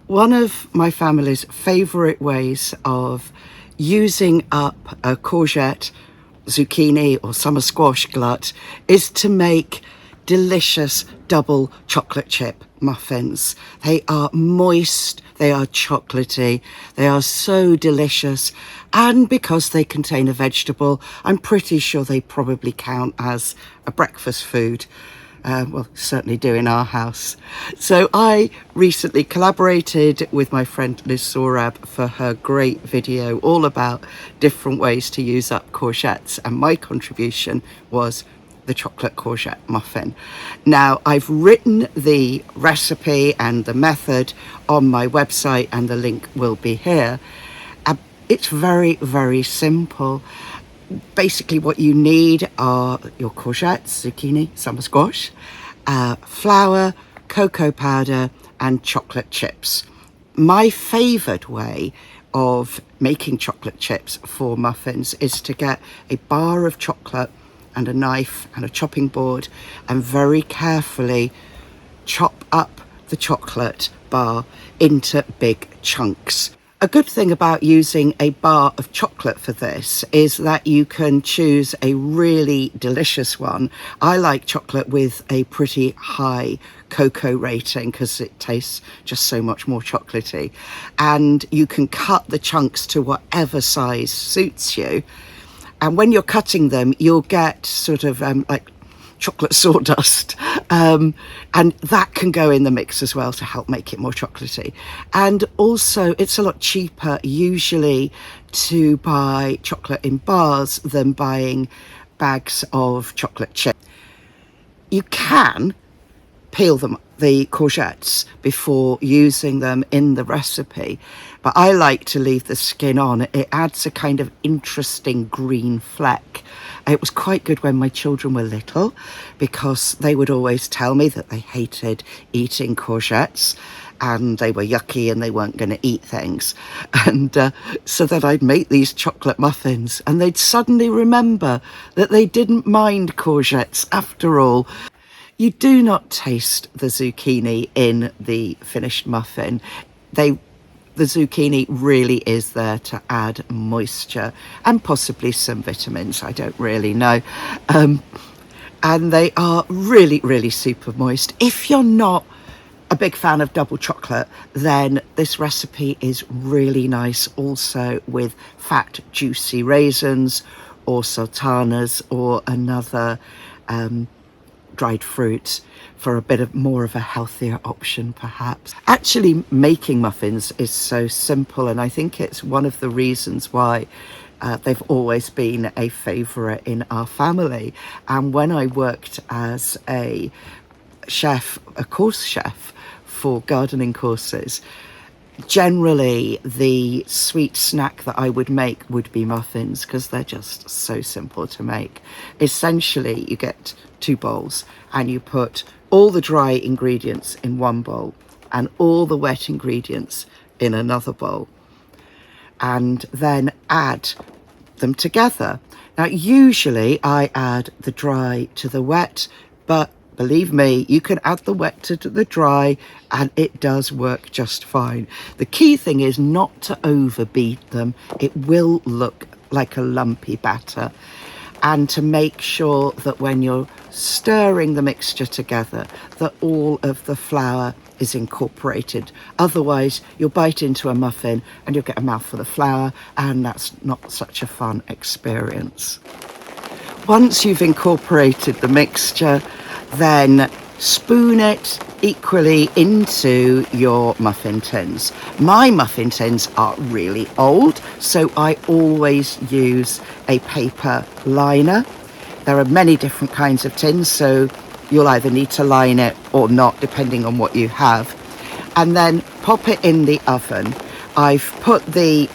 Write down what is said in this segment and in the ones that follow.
One of my family's favourite ways of using up a courgette, zucchini or summer squash glut is to make delicious double chocolate chip muffins. They are moist, they are chocolatey, they are so delicious, and because they contain a vegetable, I'm pretty sure they probably count as a breakfast food. Well, certainly do in our house. So I recently collaborated with my friend Liz Sorab for her great video all about different ways to use up courgettes, and my contribution was the chocolate courgette muffin. Now, I've written the recipe and the method on my website, and the link will be here. It's very, very simple. Basically what you need are your courgettes, zucchini, summer squash, flour, cocoa powder and chocolate chips. My favoured way of making chocolate chips for muffins is to get a bar of chocolate and a knife and a chopping board and very carefully chop up the chocolate bar into big chunks. A good thing about using a bar of chocolate for this is that you can choose a really delicious one. I like chocolate with a pretty high cocoa rating because it tastes just so much more chocolatey. And you can cut the chunks to whatever size suits you. And when you're cutting them, you'll get sort of like chocolate sawdust, and that can go in the mix as well to help make it more chocolatey. And also it's a lot cheaper usually to buy chocolate in bars than buying bags of chocolate chips. You can peel the courgettes before using them in the recipe, but I like to leave the skin on. It adds a kind of interesting green fleck. It was quite good when my children were little because they would always tell me that they hated eating courgettes and they were yucky and they weren't going to eat things. And so then I'd make these chocolate muffins and they'd suddenly remember that they didn't mind courgettes after all. You do not taste the zucchini in the finished muffin. The zucchini really is there to add moisture and possibly some vitamins, I don't really know. And they are really, really super moist. If you're not a big fan of double chocolate, then this recipe is really nice also with fat, juicy raisins or sultanas or another dried fruit for a bit of more of a healthier option perhaps. Actually making muffins is so simple, and I think it's one of the reasons why they've always been a favourite in our family. And when I worked as a chef, a course chef for gardening courses, generally the sweet snack that I would make would be muffins because they're just so simple to make. Essentially you get 2 bowls and you put all the dry ingredients in one bowl and all the wet ingredients in another bowl, and then add them together. Now usually I add the dry to the wet, but believe me, you can add the wet to the dry and it does work just fine. The key thing is not to overbeat them. It will look like a lumpy batter. And to make sure that when you're stirring the mixture together, that all of the flour is incorporated. Otherwise, you'll bite into a muffin and you'll get a mouthful of flour, and that's not such a fun experience. Once you've incorporated the mixture, then spoon it equally into your muffin tins. My muffin tins are really old, so I always use a paper liner. There are many different kinds of tins, so you'll either need to line it or not, depending on what you have. And then pop it in the oven. I've put the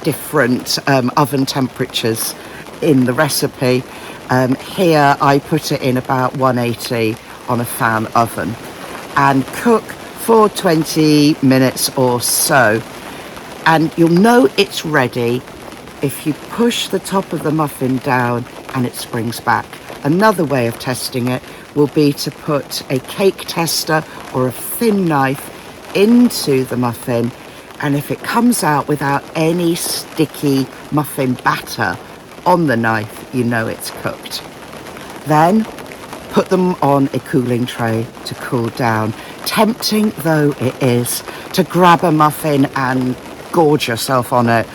different oven temperatures in the recipe. Here I put it in about 180 on a fan oven and cook for 20 minutes or so. And you'll know it's ready if you push the top of the muffin down and it springs back. Another way of testing it will be to put a cake tester or a thin knife into the muffin, and if it comes out without any sticky muffin batter on the knife, you know it's cooked. Then put them on a cooling tray to cool down. Tempting though it is to grab a muffin and gorge yourself on it,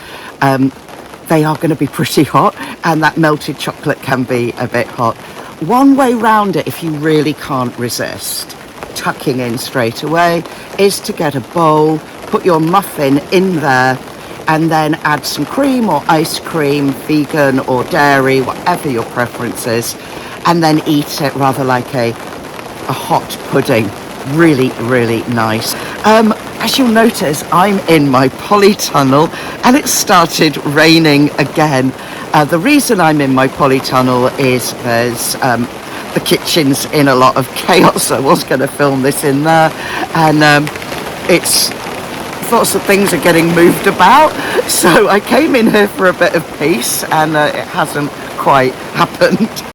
they are going to be pretty hot, and that melted chocolate can be a bit hot. One way round it, if you really can't resist tucking in straight away, is to get a bowl, put your muffin in there, and then add some cream or ice cream, vegan or dairy, whatever your preference is, and then eat it rather like a hot pudding. Really, really nice. As you'll notice, I'm in my polytunnel and it started raining again. The reason I'm in my polytunnel is there's the kitchen's in a lot of chaos. I was going to film this in there, and it's lots of things are getting moved about, so I came in here for a bit of peace, and it hasn't quite happened.